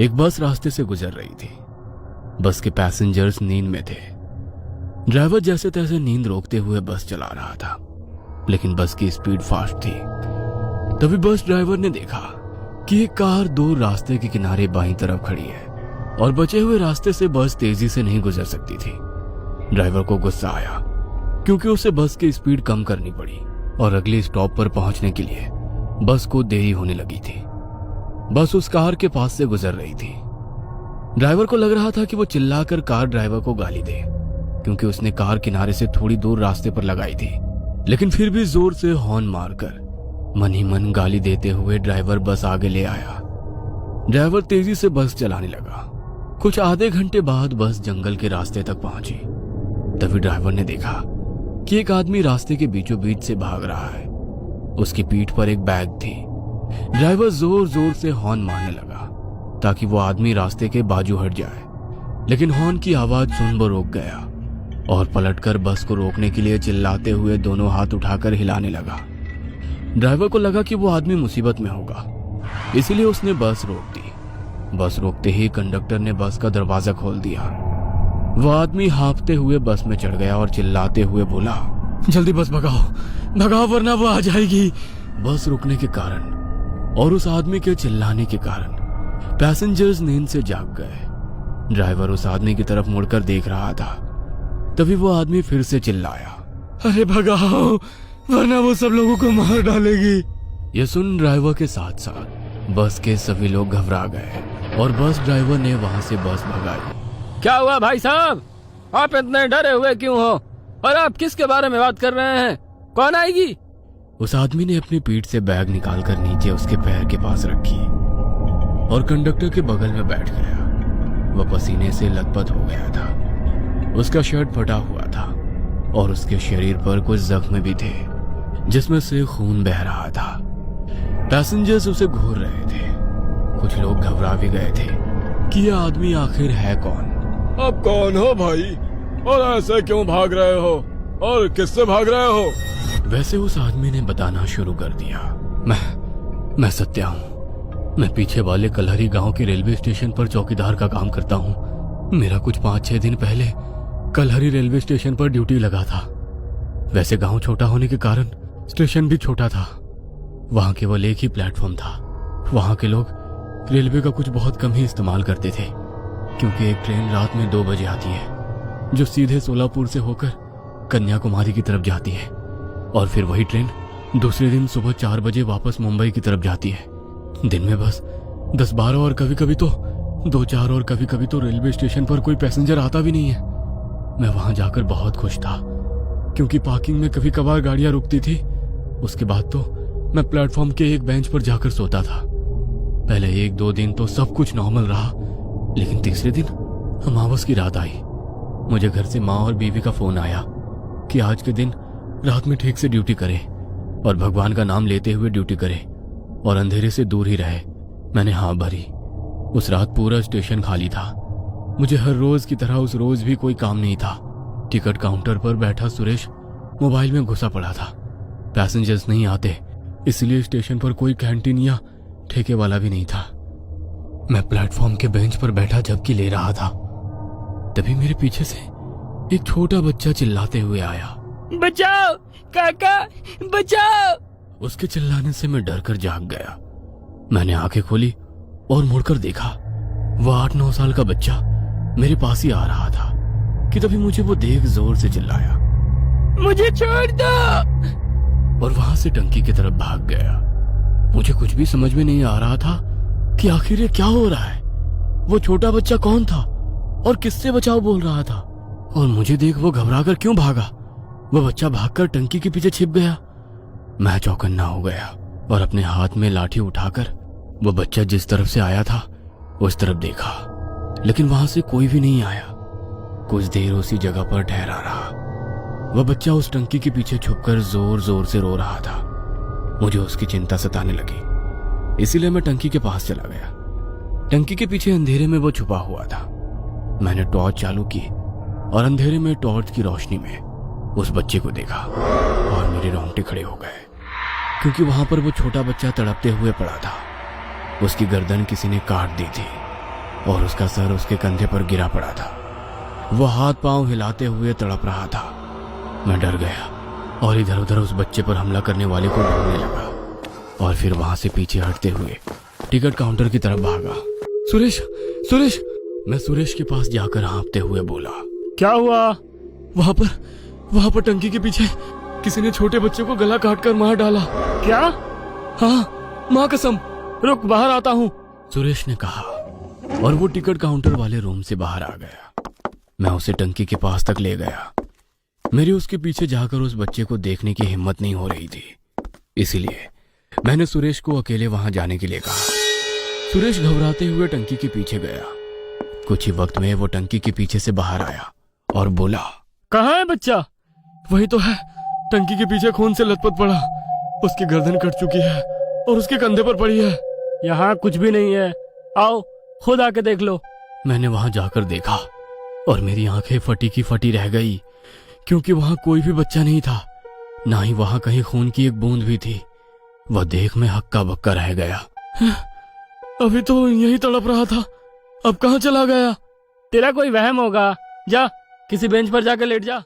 एक बस रास्ते से गुजर रही थी। बस के पैसेंजर्स नींद में थे। ड्राइवर जैसे तैसे नींद रोकते हुए बस चला रहा था, लेकिन बस की स्पीड फास्ट थी। तभी बस ड्राइवर ने देखा कि एक कार दूर रास्ते के किनारे बाईं तरफ खड़ी है और बचे हुए रास्ते से बस तेजी से नहीं गुजर सकती थी। ड्राइवर को गुस्सा आया क्योंकि उसे बस की स्पीड कम करनी पड़ी और अगले स्टॉप पर पहुंचने के लिए बस को देरी होने लगी थी। बस उस कार के पास से गुजर रही थी। ड्राइवर को लग रहा था कि वो चिल्लाकर कार ड्राइवर को गाली दे, क्योंकि उसने कार किनारे से थोड़ी दूर रास्ते पर लगाई थी, लेकिन फिर भी जोर से हॉर्न मारकर मन ही मन गाली देते हुए ड्राइवर बस आगे ले आया। ड्राइवर तेजी से बस चलाने लगा। कुछ आधे घंटे बाद बस जंगल के रास्ते तक पहुंची। तभी ड्राइवर ने देखा कि एक आदमी रास्ते के बीचों बीच से भाग रहा है। उसकी पीठ पर एक बैग थी। ड्राइवर जोर जोर से हॉर्न मारने लगा ताकि वो आदमी रास्ते के बाजू हट जाए, लेकिन हॉर्न की आवाज सुन वो रुक गया और पलटकर बस को रोकने के लिए चिल्लाते हुए दोनों हाथ उठाकर हिलाने लगा। ड्राइवर को लगा कि वो आदमी मुसीबत में होगा, इसीलिए उसने बस रोक दी। बस रोकते ही कंडक्टर ने बस का दरवाजा खोल दिया। वो आदमी हाँफते हुए बस में चढ़ गया और चिल्लाते हुए बोला, जल्दी बस भगाओ, भगाओ वरना वो आ जाएगी। बस रुकने के कारण और उस आदमी के चिल्लाने के कारण पैसेंजर्स नींद से जाग गए। ड्राइवर उस आदमी की तरफ मुड़कर देख रहा था। तभी वो आदमी फिर से चिल्लाया, अरे भगाओ वरना वो सब लोगों को मार डालेगी। ये सुन ड्राइवर के साथ साथ बस के सभी लोग घबरा गए और बस ड्राइवर ने वहां से बस भगाई। क्या हुआ भाई साहब, आप इतने डरे हुए क्यों हो और आप किसके बारे में बात कर रहे हैं? कौन आएगी? उस आदमी ने अपनी पीठ से बैग निकालकर नीचे उसके पैर के पास रखी और कंडक्टर के बगल में बैठ गया। वह पसीने से लथपथ हो गया था। उसका शर्ट फटा हुआ था और उसके शरीर पर कुछ जख्म भी थे जिसमें से खून बह रहा था। पैसेंजर्स उसे घूर रहे थे। कुछ लोग घबरा भी गए थे कि यह आदमी आखिर है कौन। आप कौन हो भाई और ऐसे क्यों भाग रहे हो और किससे भाग रहे हो? वैसे उस आदमी ने बताना शुरू कर दिया, मैं सत्या हूँ। मैं पीछे वाले कलहरी गांव के रेलवे स्टेशन पर चौकीदार का काम करता हूँ। मेरा कुछ 5-6 दिन पहले कलहरी रेलवे स्टेशन पर ड्यूटी लगा था। वैसे गांव छोटा होने के कारण स्टेशन भी छोटा था। वहां केवल एक ही प्लेटफॉर्म था। वहां के लोग रेलवे का कुछ बहुत कम ही इस्तेमाल करते थे, क्योंकि एक ट्रेन रात में 2 बजे आती है जो सीधे सोलापुर से होकर कन्याकुमारी की तरफ जाती है, और फिर वही ट्रेन दूसरे दिन सुबह 4 बजे वापस मुंबई की तरफ जाती है। दिन में बस 10-12 और कभी कभी तो 2-4 और कभी कभी तो रेलवे स्टेशन पर कोई पैसेंजर आता भी नहीं है। मैं वहां जाकर बहुत खुश था, क्योंकि पार्किंग में कभी कभार गाड़ियां रुकती थी। उसके बाद तो मैं प्लेटफॉर्म के एक बेंच पर जाकर सोता था। पहले 1-2 दिन तो सब कुछ नॉर्मल रहा, लेकिन तीसरे दिन अमावस की रात आई। मुझे घर से माँ और बीवी का फोन आया कि आज के दिन रात में ठीक से ड्यूटी करे और भगवान का नाम लेते हुए ड्यूटी करे और अंधेरे से दूर ही रहे। मैंने हाँ भरी। उस रात पूरा स्टेशन खाली था। मुझे हर रोज की तरह उस रोज भी कोई काम नहीं था। टिकट काउंटर पर बैठा सुरेश मोबाइल में घुसा पड़ा था। पैसेंजर्स नहीं आते, इसलिए स्टेशन पर कोई कैंटीन या ठेके वाला भी नहीं था। मैं प्लेटफॉर्म के बेंच पर बैठा झपकी ले रहा था। तभी मेरे पीछे से एक छोटा बच्चा चिल्लाते हुए आया, बचाओ काका बचाओ। उसके चिल्लाने से मैं डर कर जाग गया। मैंने आंखें खोली और मुड़कर देखा। वह 8-9 साल का बच्चा मेरे पास ही आ रहा था कि तभी मुझे वो देख जोर से चिल्लाया, मुझे छोड़ दो, और वहां से टंकी की तरफ भाग गया। मुझे कुछ भी समझ में नहीं आ रहा था कि आखिर ये क्या हो रहा है। वो छोटा बच्चा कौन था और किससे बचाओ बोल रहा था, और मुझे देख वो घबराकर क्यों भागा। वो बच्चा भागकर टंकी के पीछे छिप गया। मैं चौकन्ना हो गया और अपने हाथ में लाठी उठाकर वो बच्चा जिस तरफ से आया था उस तरफ देखा, लेकिन वहां से कोई भी नहीं आया। कुछ देर उसी जगह पर ठहरा रहा। वह बच्चा उस टंकी के पीछे छुपकर जोर जोर से रो रहा था। मुझे उसकी चिंता सताने लगी, इसीलिए मैं टंकी के पास चला गया। टंकी के पीछे अंधेरे में वो छुपा हुआ था। मैंने टॉर्च चालू की और अंधेरे में टॉर्च की रोशनी में उस बच्चे को देखा और मेरे रोंगटे खड़े हो गए, क्योंकि वहां पर वो छोटा बच्चा तड़पते हुए पड़ा था। उसकी गर्दन किसी ने काट दी थी और उसका सर उसके कंधे पर गिरा पड़ा था। वो हाथ पांव हिलाते हुए तड़प रहा था। मैं डर गया और इधर उधर उस बच्चे पर हमला करने वाले को ढूंढने लगा और फिर वहां से पीछे हटते हुए टिकट काउंटर की तरफ भागा। सुरेश, सुरेश! मैं सुरेश के पास जाकर हाँफते हुए बोला, क्या हुआ? वहां पर टंकी के पीछे किसी ने छोटे बच्चे को गला काट कर मार डाला। क्या? हाँ, माँ कसम। रुक, बाहर आता हूँ। सुरेश ने कहा और वो टिकट काउंटर वाले रूम से बाहर आ गया। मैं उसे टंकी के पास तक ले गया। मेरी उसके पीछे जाकर उस बच्चे को देखने की हिम्मत नहीं हो रही थी, इसीलिए मैंने सुरेश को अकेले वहां जाने के लिए कहा। सुरेश घबराते हुए टंकी के पीछे गया। कुछ ही वक्त में वो टंकी के पीछे से बाहर आया और बोला, कहाँ है बच्चा? वही तो है, टंकी के पीछे खून से लथपथ पड़ा। उसकी गर्दन कट चुकी है और उसके कंधे पर पड़ी है। यहाँ कुछ भी नहीं है, आओ खुद आके देख लो। मैंने वहां जाकर देखा और मेरी आंखें फटी की फटी रह गई, क्योंकि वहां कोई भी बच्चा नहीं था, ना ही वहां कहीं खून की एक बूंद भी थी। वह देख में हक्का बक्का रह गया। अभी तो यही तड़प रहा था, अब कहाँ चला गया? तेरा कोई वहम होगा, जा किसी बेंच पर जाकर लेट जा।